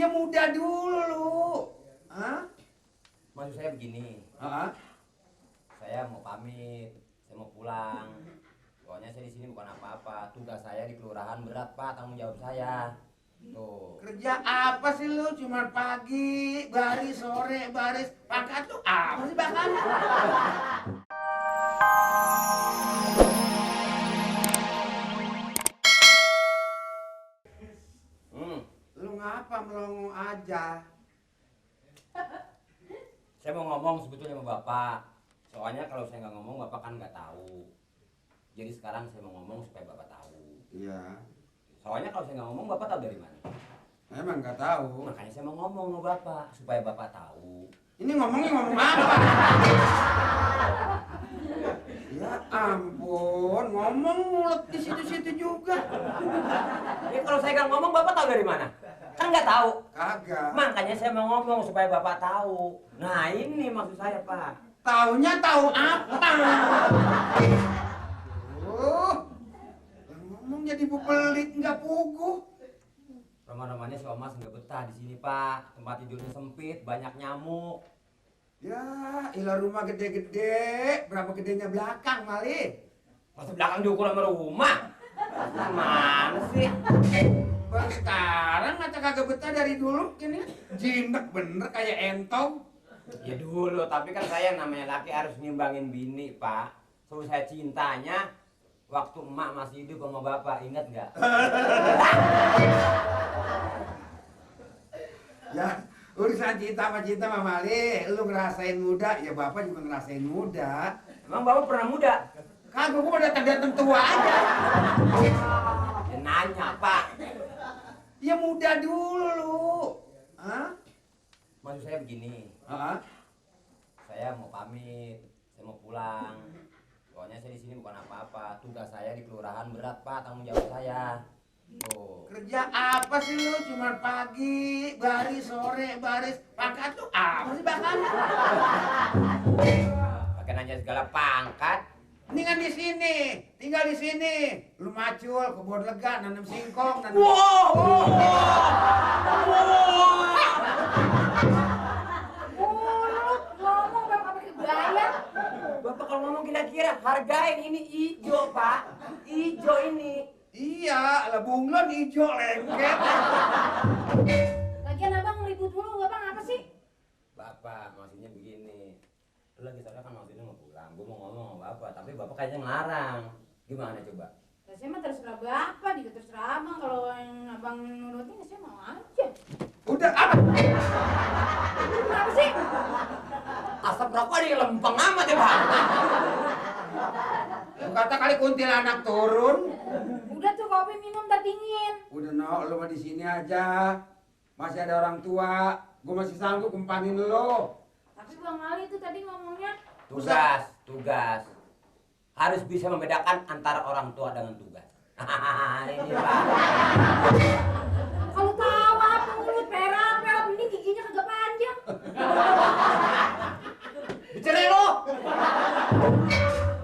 Ya muda dulu. Hah? Maksud saya begini, saya mau pamit, saya mau pulang. Soalnya saya di sini bukan apa-apa, tugas saya di kelurahan berat Pak, tanggung jawab saya. Tuh. Kerja apa sih lu? Cuma pagi, baris, sore, baris. Pangkat lu apa sih bakal? Lu ngapa melongo aja? Saya mau ngomong sebetulnya sama Bapak. Soalnya kalau saya nggak ngomong, Bapak kan nggak tahu. Jadi sekarang saya mau ngomong supaya Bapak tahu. Iya. Soalnya kalau saya nggak ngomong, Bapak tahu dari mana? Emang nggak tahu. Makanya saya mau ngomong sama Bapak supaya Bapak tahu. Ini ngomongnya ngomong apa? Ya ampun, ngomong mulut di situ-situ juga. Ini kalau saya nggak ngomong, Bapak tahu dari mana? Kan nggak tahu. Kagak. Makanya saya mau ngomong supaya Bapak tahu. Nah ini maksud saya Pak. Taunya tahu apa? Ngomong jadi pelit nggak puguh. Rumah-rumahnya si Omas nggak betah di sini Pak. Tempat tidurnya sempit, banyak nyamuk. Ya, ilah rumah gede-gede. Berapa gedenya belakang, Mali? Masa belakang diukur sama rumah? Mana sih? Baru sekarang ngata kagak betah dari dulu gini. Jinak bener kayak entong. Ya dulu, tapi kan saya namanya laki harus ngimbangin bini Pak. Terus saya cintanya waktu emak masih hidup sama bapak, ingat nggak? Ya, urusan cinta sama Mali, lu ngerasain muda, ya bapak juga ngerasain muda. Emang bapak pernah muda? Kagak, gua datang-datang tua aja. Ya nanya Pak. Ya muda dulu. Hah? Maksud saya begini, saya mau pamit, saya mau pulang. Soalnya saya di sini bukan apa-apa, tugas saya di kelurahan berat Pak, tanggung jawab saya. Tuh. Kerja apa sih lu? Cuma pagi, baris, sore, baris. Pangkat lu apa sih bakal? Pakai nanya segala pangkat. Mendingan di sini, tinggal di sini. Lu macul, kebun lega, nanam singkong, nanam... Ngomong bapak pakai gaya. Bapak kalau ngomong kira-kira hargain ini ijo Pak, ijo ini. Iya, lah bunglon hijau lengket. Lagian abang ribut mulu, abang apa sih? Bapak maksudnya begini, lu lagi sana kan maksudnya mau pulang, gue mau ngomong sama bapak, tapi bapak kayaknya ngelarang. Gimana coba? Ya, saya mah terserah bapak, juga terserah abang. Kalau yang abang nurutin, ya saya mau aja. Udah, apa? Kenapa sih? Asap rokok di lempeng amat ya Pak. Lu kata kali kuntilanak turun. Udah tuh kopi minum ntar dingin. Udah no, lu mah di sini aja. Masih ada orang tua. Gue masih sanggup kempanin lu. Tapi Bang Ali tuh tadi ngomongnya Tugas. Harus bisa membedakan antara orang tua dengan tugas. Ini Pak. kalau tawa mulut perak ini giginya kagak panjang. Bicara lo.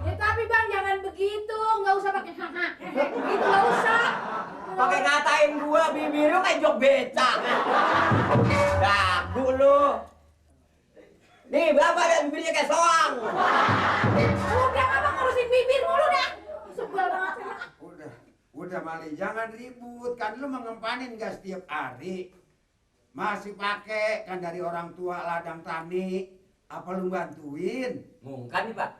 Ya tapi Bang jangan begitu, nggak usah pakai haha. Gitu nggak usah. Pakai ngatain gua, bibir lu kayak jok becak. Dagu lu. Nih, bapak ada bibirnya kayak soang. Udah abang ngurusin bibir mulu dah. Sebel banget emang. Udah Mali, jangan ribut. Kan lu mengempanin gak setiap hari. Masih pakai kan dari orang tua ladang tani. Apa lu bantuin? Ngungkan nih, Pak.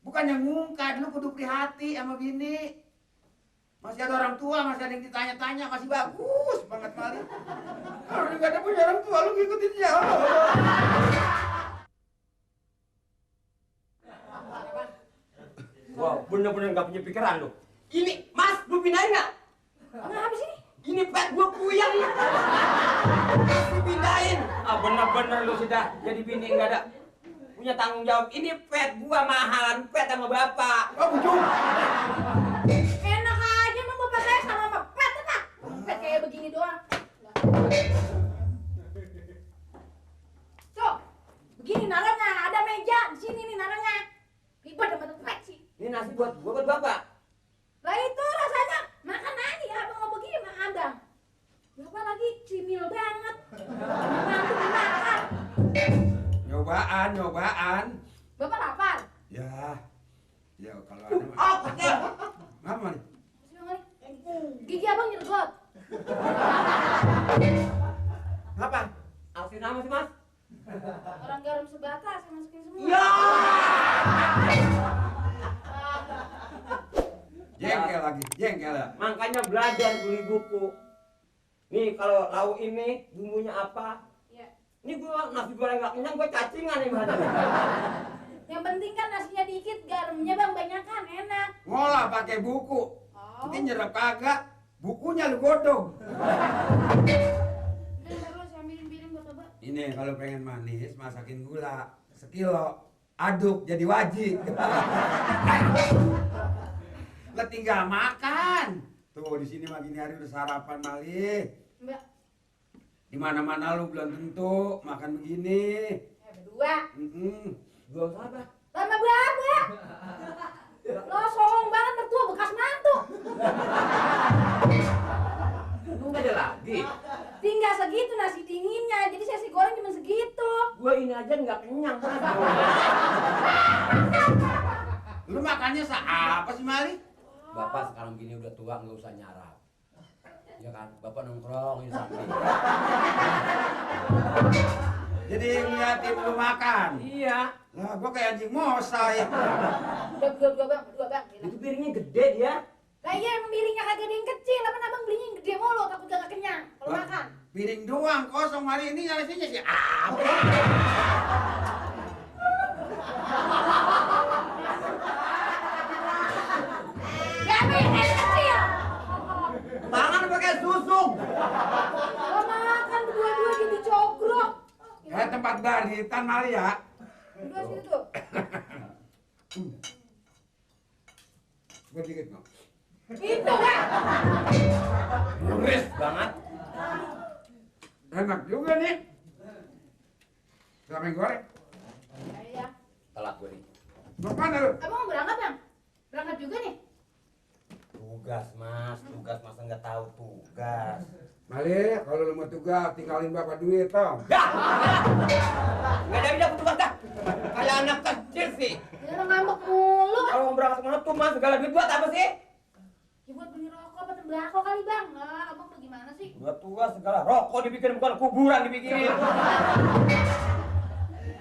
Bukannya ngungkad, lu kudu prihati sama bini. Masih ada orang tua, masih ada yang ditanya-tanya, masih bagus banget Mali. Kalau lu gak ada punya orang tua, lu ngikutin dia. Wah, bener-bener gak punya pikiran lu. Ini, Mas, lu pindahin gak? Kenapa sih? Ini pet gua puyeng. Dipindahin. Ah, bener-bener lu sudah jadi bini nggak ada punya tanggung jawab. Ini pet gua mahalan pet sama bapak. Oh, bujuk. Enak aja emang bapak saya sama mepet enak. Mepet kayak begini doang. Cok, begini naruhnya, ada meja di sini nih naruhnya. Ribet sama mepet sih. Ini nasi buat gua buat bapak. Lah itu rasanya makan aja abang mau begini sama abang. Bapak lagi cimil banget. nyobaan. Bapak lapar? Ya, ya kalau ada mah. Oh, kecil. Ngapa nih? Gigi abang nyergot. Apa? Asin nama sih, Mas? Orang garam sebatas saya masukin semua. Ya. Jengkel lagi, jengkel ya. Makanya belajar beli buku. Nih kalau lauk ini bumbunya apa? Iya. Ini gua nasi goreng gak kenyang, gua cacingan nih bahannya. Yang penting kan nasinya dikit, garamnya bang banyakan, enak. Ngolah pakai buku. Oh. Nanti nyerap kagak, bukunya lu godong. Udah terus ambilin piring buat coba. Ini kalau pengen manis, masakin gula sekilo, aduk jadi wajib. Lah tinggal makan. Tuh di sini mah gini hari udah sarapan malih. Mbak, Di mana-mana lu belum tentu makan begini. berdua. Gua apa? Lama berapa? Lo songong banget mertua bekas mantu. Lu gak ada lagi. Tinggal segitu nasi dinginnya, jadi saya goreng cuma segitu. Gua ini aja nggak kenyang. Lu makannya apa sih Mali? Bapak sekarang gini udah tua nggak usah nyarap. Ya kan, bapak nongkrong di samping. Jadi ngeliatin lu makan. Iya. Lah gua kayak anjing mosai. Udah berdua bang, berdua bang. Itu piringnya gede dia. Lah iya emang piringnya kagak ada yang kecil, apa abang belinya yang gede mulu, takut gak kenyang kalau Lah, makan. Piring doang kosong Mali ini nasinya sih apa? Ya piringnya kecil. Tangan pakai susung. Lo makan berdua-dua jadi cogrok. Kayak tempat baritan Mali ya. Berdua situ tuh. Gua dikit no. Itu kan. Muris Banget. Enak juga nih. Siapa yang goreng? Iya. Telat gue nih. Mau kemana lu? Abang mau berangkat bang? Berangkat juga nih. Tugas masa nggak tahu tugas. Mali, kalau lu mau tugas tinggalin bapak duit tong. Dah. Nggak ada bisa tugas dah. Kayak anak kecil sih. Dia lo ngambek mulu. Kalau mau berangkat kemana tuh mas segala duit buat apa sih? Ya buat beli rokok apa tembakau kali bang? Nah, abang tuh gimana sih? Buat tugas segala rokok dibikin bukan kuburan dibikin.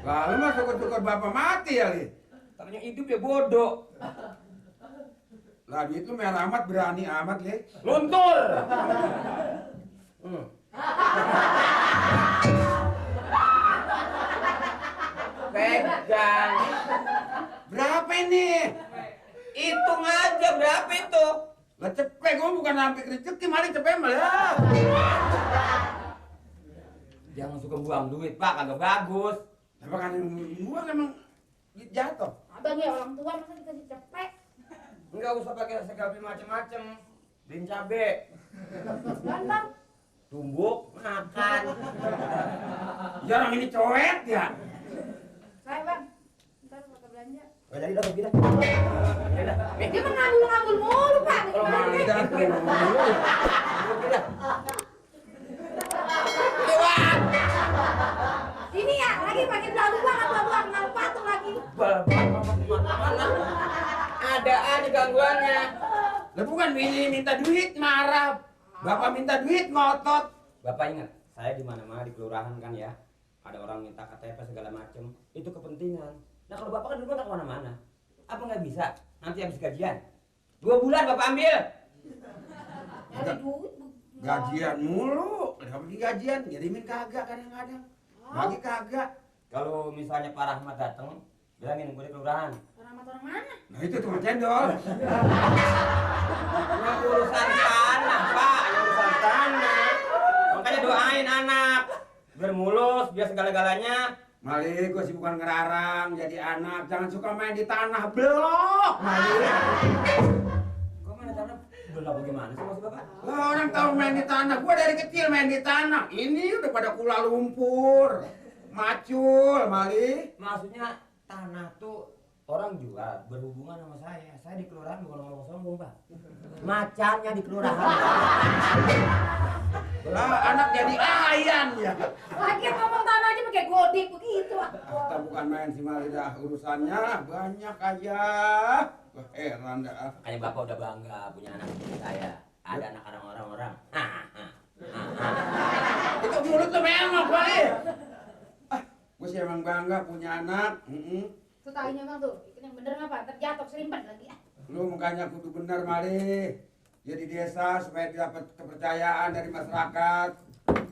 Lah lu mah syukur-syukur bapak mati ya li. Katanya hidup ya bodoh. Lah duit lu merah amat berani amat li. Luntur. Pegang. Berapa ini? Hitung aja berapa itu? Lah cepet gua bukan sampai rezeki Mali cepet malah. Jangan suka buang duit pak, kagak bagus. Apa kan gua emang jatuh. Abang ya orang tua masa dikasih cepet. Enggak usah pakai segala macam-macam. Beliin cabe, Kan bang? tumbuk, makan. Jarang ini coet ya. Saya bang. Ntar pakai belanja. Gak jadi dah kita. Dia mah nganggur mulu pak. Kalau mau Gimana? lihat Ini ya lagi pakai belagu banget kenal patung lagi. ada aja gangguannya. Lah bukan ini minta duit marah. Bapak minta duit ngotot. Bapak ingat, saya di mana-mana di kelurahan kan ya. Ada orang minta KTP segala macem. Itu kepentingan. Nah kalau bapak kan di rumah tak kemana-mana. Apa nggak bisa? Nanti habis gajian. 2 bulan bapak ambil. Ada duit. Gajian mulu. Kenapa di gajian? Ngirimin kagak kadang-kadang. Bagi kagak. Kalau misalnya Pak Rahmat datang, bilangin gue di kelurahan. Orang mana? Nah itu tukang cendol. Yang urusan tanah pak, yang urusan tanah. Makanya doain anak. Biar mulus, biar segala-galanya. Mali, gue sih bukan ngerarang jadi anak. Jangan suka main di tanah belok. Mali. Kok mana tanah? Belum bagaimana sih maksud bapak? Lah orang tahu main di tanah. Gue dari kecil main di tanah. Ini udah pada Kuala Lumpur. Macul, Mali. Maksudnya tanah tuh orang jual berhubungan sama saya. Saya di kelurahan bukan ngomong sombong pak. Macannya di kelurahan. Lah anak jadi ayan ya. Lagi ngomong tanah aja pakai godik begitu. Kita bukan main si Mali dah, urusannya banyak aja. Wah, heran dah. Makanya bapak udah bangga punya anak seperti saya. Ada anak orang-orang. Itu mulut lu memang Mali. Gue sih emang bangga punya anak. Tuh talinya bang tuh, ikan yang bener ngapa? Terjatuh serimpan lagi. Lu makanya kudu bener Mali. Jadi desa supaya dapat kepercayaan dari masyarakat,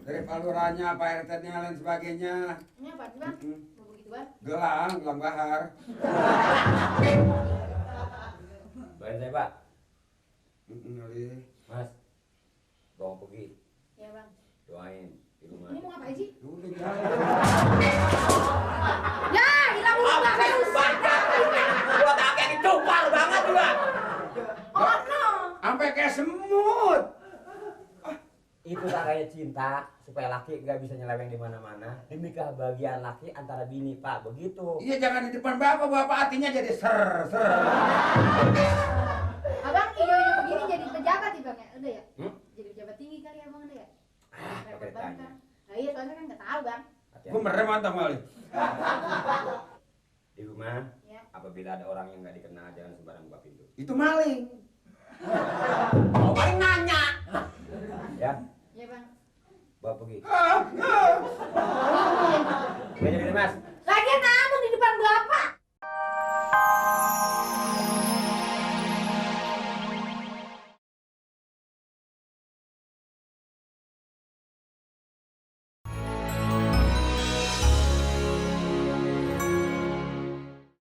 dari Pak Lurahnya, Pak RT-nya, lain sebagainya. Ini apa sih bang? Mau begitu bang? Gelang bahar. Baik saya pak. Mali. Mas, bawa pergi. Ya bang. Doain di rumah. Ini mau ngapain sih? Udah jalan. Ya, hilang uang gak kayak rusak. Gua tak kayak dicupar banget juga. Oh no. Sampai kayak semut. Itu caranya cinta supaya laki gak bisa nyeleweng di mana-mana demi kebahagiaan laki antara bini pak begitu. Iya jangan di depan bapak hatinya jadi ser. Abang iyo begini jadi pejabat nih bang ya? Udah ya? Hmm? Jadi pejabat tinggi kali abang udah ya? Repot pakai banget tanya. kan? Nah iya soalnya kan nggak tahu bang. Gue merem mantap Mali. Di rumah Ya. apabila ada orang yang nggak dikenal jangan sembarang buka pintu. Itu maling. Oh paling nanya. Ya, Ya bang. bawa pergi. Ah. Oke, jadi mas.